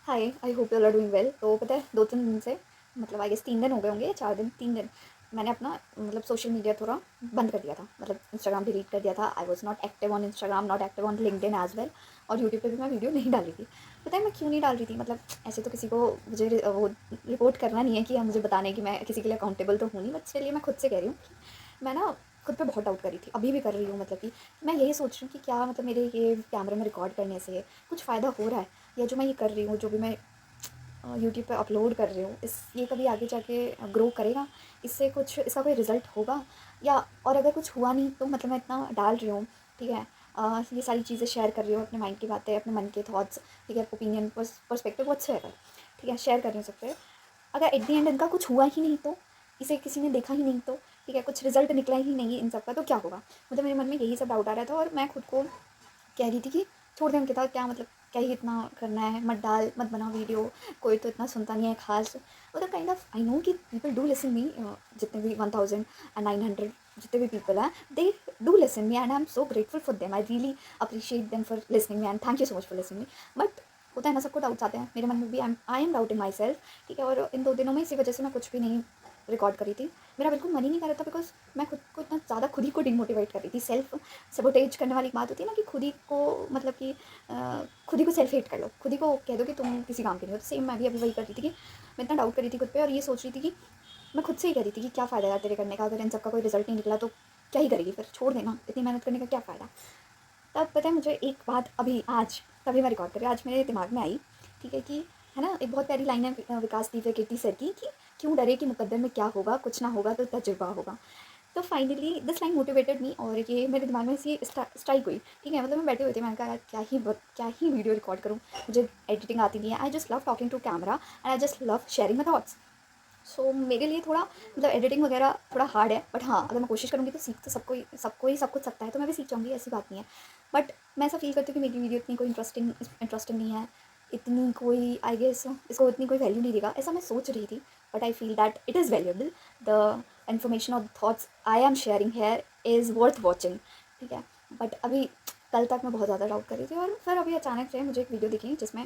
Hi, I hope you are doing well. तो पता है 2-3 दिन से, मतलब आई गेस 3 दिन हो गए होंगे, 4 दिन, 3 दिन मैंने अपना मतलब सोशल मीडिया थोड़ा बंद कर दिया था। मतलब इंस्टाग्राम डिलीट कर दिया था। I was not active on Instagram, not active on LinkedIn as well. और यूट्यूब पे भी मैं वीडियो नहीं डाल रही थी। पता है मैं क्यों नहीं डाल रही थी? मतलब ऐसे तो किसी को मुझे वो रिपोर्ट करना नहीं है कि मुझे बताने कि मैं किसी के लिए अकाउंटेबल तो हूँ नहीं, बट चलिए मैं खुद से कह रही हूँ कि मैं ना खुद पे बहुत डाउट कर रही थी, अभी भी कर रही हूँ। मतलब कि मैं यही सोच रही हूँ कि क्या मतलब मेरे ये कैमरे में रिकॉर्ड करने से कुछ फ़ायदा हो रहा है, या जो मैं ये कर रही हूँ, जो भी मैं यूट्यूब पे अपलोड कर रही हूँ, इस ये कभी आगे जाके ग्रो करेगा, इससे कुछ इसका कोई रिज़ल्ट होगा, या और अगर कुछ हुआ नहीं तो मतलब मैं इतना डाल रही हूँ, ठीक है, ये सारी चीज़ें शेयर कर रही हूँ, अपने माइंड की बातें, अपने मन के थॉट्स, ठीक है, ओपिनियन, पर्सपेक्टिव, व्हाट्सएवर, ठीक है, शेयर कर रही हूँ सब पे। अगर एट द एंड इनका कुछ हुआ ही नहीं तो, इसे किसी ने देखा ही नहीं तो, ठीक है, कुछ रिजल्ट निकला ही नहीं इन सब का, तो क्या होगा? मतलब मेरे मन में यही सब डाउट आ रहा था, और मैं खुद को कह रही थी कि छोड़ दे अंकिता, क्या मतलब क्या ही इतना करना है, मत डाल, मत बना वीडियो, कोई तो इतना सुनता नहीं है खास। मतलब काइंड ऑफ आई नो कि पीपल डू लिसन मी, जितने भी 1900 जितने भी पीपल हैं, they do listen me and I am so grateful for them. I really appreciate them for listening me and thank you so much for listening me. But होता है ना, सबको doubts आते हैं, मेरे मन में भी I am doubting my self, ठीक है। और इन 2 दिनों में इसी वजह से मैं कुछ भी नहीं रिकॉर्ड करी थी। मेरा बिल्कुल मन ही नहीं कर रहा था, बिकॉज मैं खुद को इतना ज़्यादा खुद ही को डिमोटिवेट कर रही थी। सेल्फ सबोटेज करने वाली बात होती है ना, कि खुद ही को मतलब कि खुद ही को सेल्फ हेट कर लो, खुद ही को कह दो कि तुम किसी काम के नहीं हो। तो सेम मैं भी अभी वही कर रही थी कि मैं इतना डाउट कर रही थी खुद पे, और ये सोच रही थी कि मैं खुद से ही कह रही थी कि क्या फ़ायदा यार तेरे करने का, अगर इन सब का कोई रिजल्ट नहीं निकला तो क्या ही करेगी, फिर छोड़ देना, इतनी मेहनत करने का क्या फ़ायदा। तब पता है मुझे एक बात, अभी आज तभी मैं रिकॉर्ड कर रही हूँ, आज मेरे दिमाग में आई, ठीक है, कि है ना, एक बहुत प्यारी लाइन है विकास दिव्य कीर्ति सर की, कि क्यों डरे कि मुकद्दर में क्या होगा, कुछ ना होगा तो तजुर्बा होगा। तो finally this line motivated me, और ये मेरे दिमाग में ऐसी स्ट्राइक हुई, ठीक है। मतलब मैं बैठी हुई थी, मैंने कहा यार क्या ही वीडियो रिकॉर्ड करूँ, मुझे एडिटिंग आती नहीं है, I just love talking to camera and I just love sharing my thoughts. So मेरे लिए थोड़ा मतलब एडिटिंग वगैरह थोड़ा हार्ड है, बट हाँ, अगर मैं कोशिश करूँगी तो सीख तो सबको ही सब कुछ सकता है, तो मैं भी सीख जाऊँगी, ऐसी बात नहीं है। बट मैं ऐसा फील करती हूँ कि मेरी वीडियो इतनी कोई इंटरेस्टिंग नहीं है, इतनी कोई आई गेस इसको इतनी कोई वैल्यू नहीं देगा, ऐसा मैं सोच रही थी। But I feel that it is valuable, the information और thoughts I am sharing here is worth watching, ठीक है। बट अभी कल तक मैं बहुत ज़्यादा डाउट कर रही थी, और फिर अभी अचानक से मुझे एक वीडियो दिखी जिसमें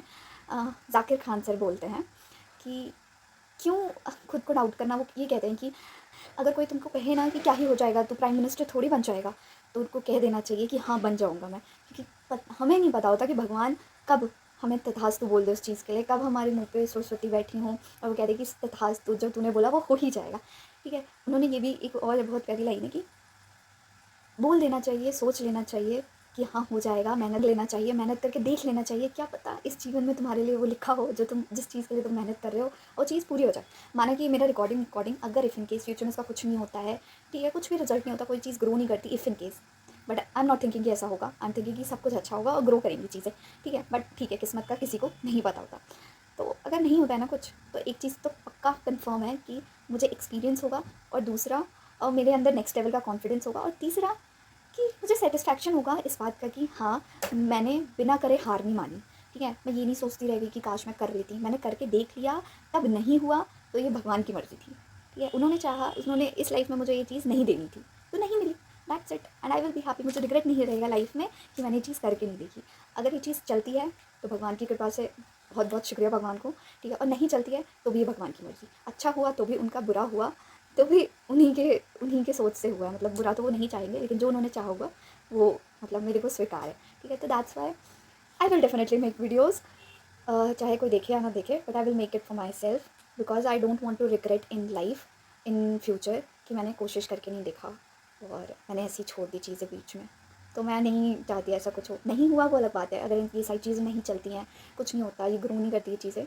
जाकिर खान सर बोलते हैं कि क्यों खुद को डाउट करना। वो ये कहते हैं कि अगर कोई तुमको कहे ना कि क्या ही हो जाएगा, तो प्राइम मिनिस्टर थोड़ी बन जाएगा, तो उनको कह देना चाहिए कि हाँ, बन जाऊँगा मैं। क्योंकि हमें नहीं पता होता कि भगवान कब हमें तथास्तु बोल दे उस चीज़ के लिए, कब हमारे मुँह पे सरस्वती बैठी हों और वो कह दे कि तथास्तु, जो तूने बोला वो हो ही जाएगा, ठीक है। उन्होंने ये भी एक और बहुत प्यारी लाइन है कि बोल देना चाहिए, सोच लेना चाहिए कि हाँ, हो जाएगा, मेहनत लेना चाहिए, मेहनत करके देख लेना चाहिए, क्या पता इस जीवन में तुम्हारे लिए वो लिखा हो जो तुम जिस चीज़ के लिए तुम मेहनत कर रहे हो, वो चीज़ पूरी हो जाए। माना कि मेरा रिकॉर्डिंग अगर इफ़ इन केस फ्यूचर में इसका कुछ नहीं होता है, ठीक है, कुछ भी रिजल्ट नहीं होता, कोई चीज़ ग्रो नहीं करती, if in case, but I am not thinking कि ऐसा होगा। आई एम थिंकिंग कि सब कुछ अच्छा होगा और ग्रो करेंगी चीज़ें, ठीक है। बट ठीक है, किस्मत का किसी को नहीं पता होता। तो अगर नहीं होता है ना कुछ, तो एक चीज़ तो पक्का कन्फर्म है कि मुझे एक्सपीरियंस होगा, और दूसरा मेरे अंदर नेक्स्ट लेवल का कॉन्फिडेंस होगा, और तीसरा कि मुझे सेटिस्फैक्शन होगा इस बात का कि हाँ, मैंने बिना करे हार नहीं मानी, ठीक है। मैं ये नहीं सोचती रह गई कि काश मैं कर लेती, मैंने करके देख लिया, तब नहीं हुआ तो ये भगवान की मर्ज़ी थी, ठीक है। उन्होंने चाहा, उन्होंने इस लाइफ में मुझे ये चीज़ नहीं देनी थी, तो नहीं मिली, that's it, and I will be happy. मुझे रिग्रेट नहीं रहेगा लाइफ में कि मैंने ये चीज़ करके नहीं देखी। अगर ये चीज़ चलती है तो भगवान की कृपा से बहुत बहुत शुक्रिया भगवान को, ठीक है, और नहीं चलती है तो भी ये भगवान की मर्ज़ी। अच्छा हुआ तो भी उनका, बुरा हुआ तो भी उन्हीं के सोच से हुआ है। मतलब बुरा तो वो नहीं चाहेंगे, लेकिन जो उन्होंने चाहा होगा वो मतलब मेरे को स्वीकार है, ठीक है। तो that's why I will definitely make videos, चाहे कोई देखे या ना देखे, but I will make it for myself, because I don't want to regret in life in future कि मैंने कोशिश करके नहीं देखा और मैंने ऐसी छोड़ दी चीज़ें बीच में। तो मैं नहीं चाहती ऐसा कुछ हो। नहीं हुआ वो अलग बात है, अगर ये सारी चीज़ें नहीं चलती हैं, कुछ नहीं होता, ये ग्रो नहीं करती ये चीज़ें,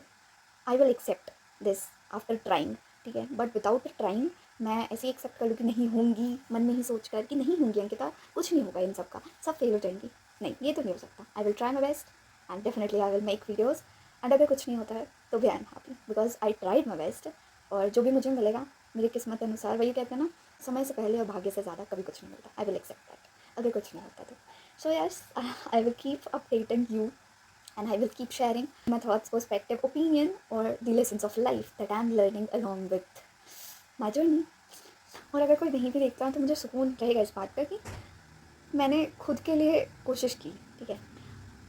I will accept this after trying, ठीक है। बट विदाउट ट्राइंग मैं ऐसे ही एक्सेप्ट कर लूँ कि नहीं होंगी, मन में ही सोच कर कि नहीं होंगी अंकिता, कुछ नहीं होगा इन सब का, सब फेल हो जाएंगी, नहीं, ये तो नहीं हो सकता। I will try my best and definitely I will make videos, and अगर कुछ नहीं होता है तो भी I am happy because I tried my best, और जो भी मुझे मिलेगा मेरी किस्मत अनुसार, वही कहते हैं ना, समय से पहले और भाग्य से ज़्यादा कभी कुछ नहीं मिलता। आई विल एक्सेप्ट दैट अगर कुछ नहीं होता तो। So yes, I will keep updating you, and I will keep sharing my thoughts, perspective, opinion, or the lessons of life that I'm learning along with my journey. और अगर कोई नहीं भी देखता तो मुझे सुकून रहेगा इस बात का कि मैंने खुद के लिए कोशिश की, ठीक है।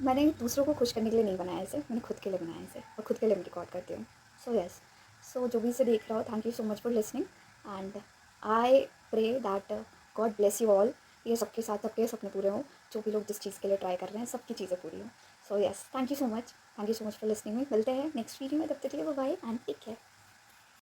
मैंने दूसरों को खुश करने के लिए नहीं बनाया इसे, मैंने खुद के लिए बनाया इसे और खुद के लिए मैं रिकॉर्ड करती हूँ. सो यस, सो जो भी इसे देख रहा हो, thank you so much for listening and I pray that God bless you all. ये सबके साथ सबके सपने पूरे हों, जो भी लोग जिस चीज़ के लिए ट्राई कर रहे हैं सबकी चीज़ें पूरी हों. So yes, thank you so much for listening. मिलते हैं नेक्स्ट वीडियो में, तब तक के लिए बाय एंड टेक केयर.